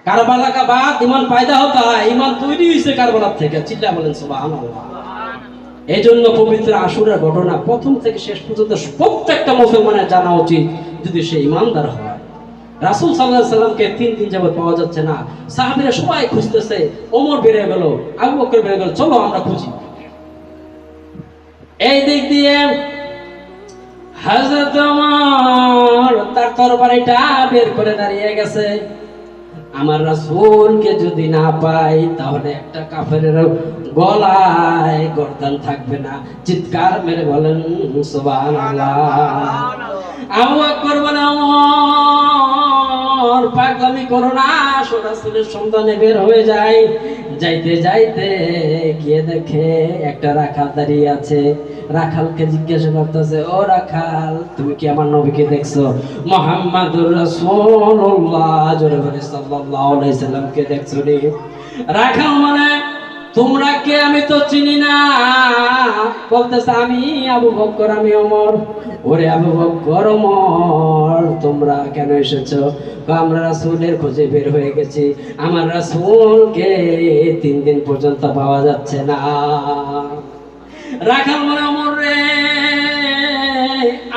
কারবালা কা বাদ ঈমান পয়দা হতা है, ঈমান তৈরি হইছে কারবালার থেকে। চিল্লা বলেন সুবহানাল্লাহ। এইজন্য পবিত্র আশুরার ঘটনা প্রথম থেকে শেষ পর্যন্ত প্রত্যেকটা মুসলমানের জানা উচিত, যদি সে ঈমানদার হয়। রাসূল সাল্লাল্লাহু আলাইহি সাল্লামকে 3 দিন যাবত পাওয়া যাচ্ছে না। সাহাবীরা সবাই খুঁজতেছে, ওমর বেরিয়ে গেল, আবু বকর বেরিয়ে গেল, চলো আমরা খুঁজি। এই দিক দিয়ে হযরত ওমর তার তরবারিটা বের করে দাঁড়িয়ে গেছে। আমার রাসূলকে যদি না পাই তাহলে একটা কাফেরের গলায় গর্দান থাকবে না। চিৎকার মেরে বলেন সুবহানাল্লাহ। আবু বকর বলে, ওমর পাগলামি করো না, রাসূলের সন্ধানে বের হয়ে যায়। যাইতে যাইতে গিয়ে দেখে একটা রাখাল দাঁড়িয়ে আছে। রাখালকে জিজ্ঞাসা করতেছে, ও রাখাল, তুমি কি আমার নবীকে দেখছো? মুহাম্মাদুর রাসূলুল্লাহ জোরে বলে সাল্লাল্লাহু আলাইহি সাল্লামকে দেখছো রে? রাখাল মানে, তোমরা কে? আমি তো চিনি না। বলতেছে, আমি আবু বকর, আমি ওমর। ওরে আবু বকর, ওমর, তোমরা কেন এসেছো? আমরা রাসূলের খোঁজে বের হয়ে গেছি, আমার রাসূলকে 3 দিন পর্যন্ত পাওয়া যাচ্ছে না। রাখাল মানে, ওমর রে,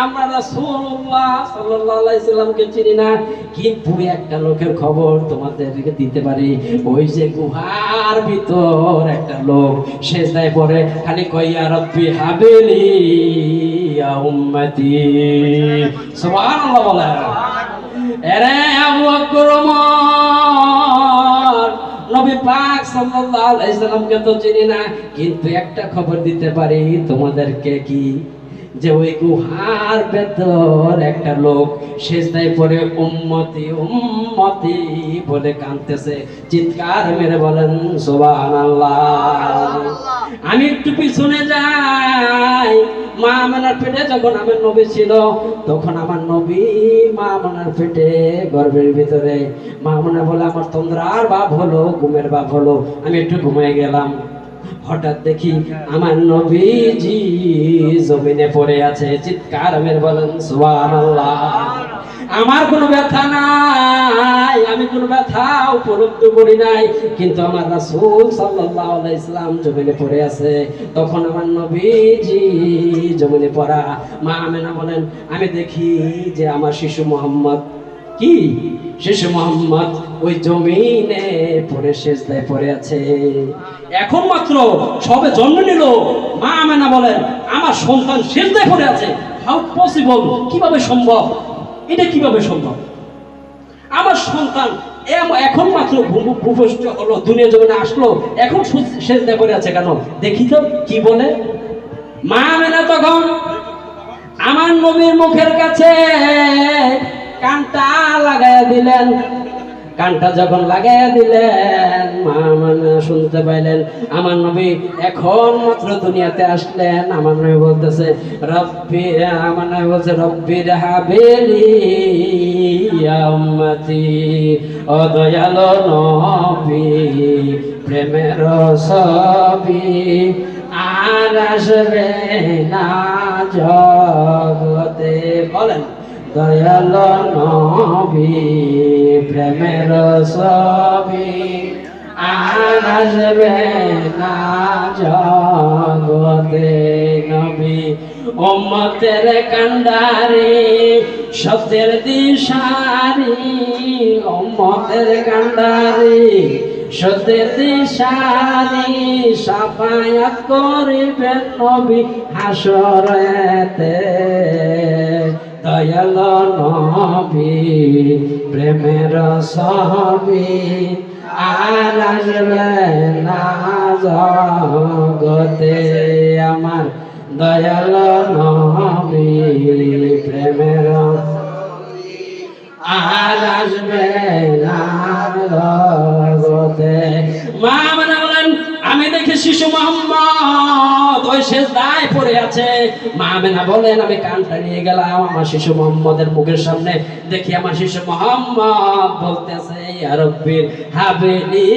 আমরা রাসূলুল্লাহ সাল্লাল্লাহু আলাইহি সাল্লামকে চিনি না, কিন্তু একটা লোকের খবর তোমাদেরকে দিতে পারি। ওই যে গুহার ভিতর একটা লোক সেজদায় পড়ে, খালি কয় ইয়া রাব্বি হাবিলি ইয়া উম্মতি। সুবহানাল্লাহ বলে। আরে আবু বকর, ওমর, নবী পাক সাল্লাল্লাহু আলাইহি সাল্লামকে তো চিনি না, কিন্তু একটা খবর দিতে পারি তোমাদেরকে, কি যে ওই গুহার ভেতর একটা লোক সেজদায় পড়ে উম্মতি উম্মতি বলে কাঁদতেছে। চিৎকার মেরে বলেন সুবহানাল্লাহ। আমি একটু পিছনে যাই। মা আমেনার পেটে যখন আমার নবী ছিল, তখন আমার নবী মা আমেনার পেটে গর্ভের ভিতরে। মা আমেনা বলে, আমার তন্দ্রার ভাব হলো, ঘুমের ভাব হলো, আমি একটু ঘুমিয়ে গেলাম। হঠাৎ দেখি আমার নবীজি জমিনে পড়ে আছে। চিৎকার মেরে বলেন সুবহানাল্লাহ। আমার কোনো ব্যথা নাই, আমি কোনো ব্যথা উপলব্ধি করি নাই, কিন্তু আমার রাসূল সাল্লাল্লাহু আলাইহি সাল্লাম জমিনে পড়ে আছে। তখন আমার নবীজি জমিনে পড়া। মা আমেনা বলেন, আমি দেখি যে আমার শিশু মুহাম্মদ, কি শিশু মুহাম্মদ ওই জমিনে পড়ে সেজদায় পড়ে আছে। এখন মাত্র সবে জন্ম নিল। মা আমেনা বলেন, আমার সন্তান সেজদায় পড়ে আছে। হাউ পসিবল, কিভাবে সম্ভব? এটা কিভাবে সম্ভব? আমার সন্তান এখন মাত্র ভূপৃষ্ঠ হলো, দুনিয়া জমিনে আসলো, এখন সেজদায় পড়ে আছে কেন? দেখি তো কি বলে। মা আমেনা তখন আমার নবীর মুখের কাছে কানটা লাগাইয়া দিলেন। কানটা যখন লাগাইয়া দিলেন, মা আমেনা শুনতে পাইলেন আমার নবী এখন মাত্র দুনিয়াতে আসলেন। আমার নবী বলতেছে, রব্বি, আমার নবী বলছে, রব্বির হাবিলি ইয়া উম্মতি, ও দয়ালো নবী, প্রেমের ছবি আর আসবে না জগতে। বলেন, দয়ালো নবী, প্রেমের ছবি আর আসবে না জগতে। নবী উম্মতের কান্ডারি, সত্যের দিশারি, উম্মতের কান্ডারি, সত্যের দিশারি, সাফায়াত করিবেন নবী হাসরেতে। দয়ালো নবী, প্রেমের ছবি আর আসবে না জগতে। আমার দয়ালো নবী, প্রেমের আর আসবে না জগতে। মা আমেনা বলেন, আমি দেখি শিশু মুহাম্মদ ওই সেজদায় পড়ে আছে। মা আমেনা বলেন, আমি কানটা নিয়ে গেলাম আমার শিশু মুহাম্মদের মুখের সামনে। দেখি আমার শিশু মুহাম্মদ বলতেছে, ইয়া রাব্বির হাবিলি।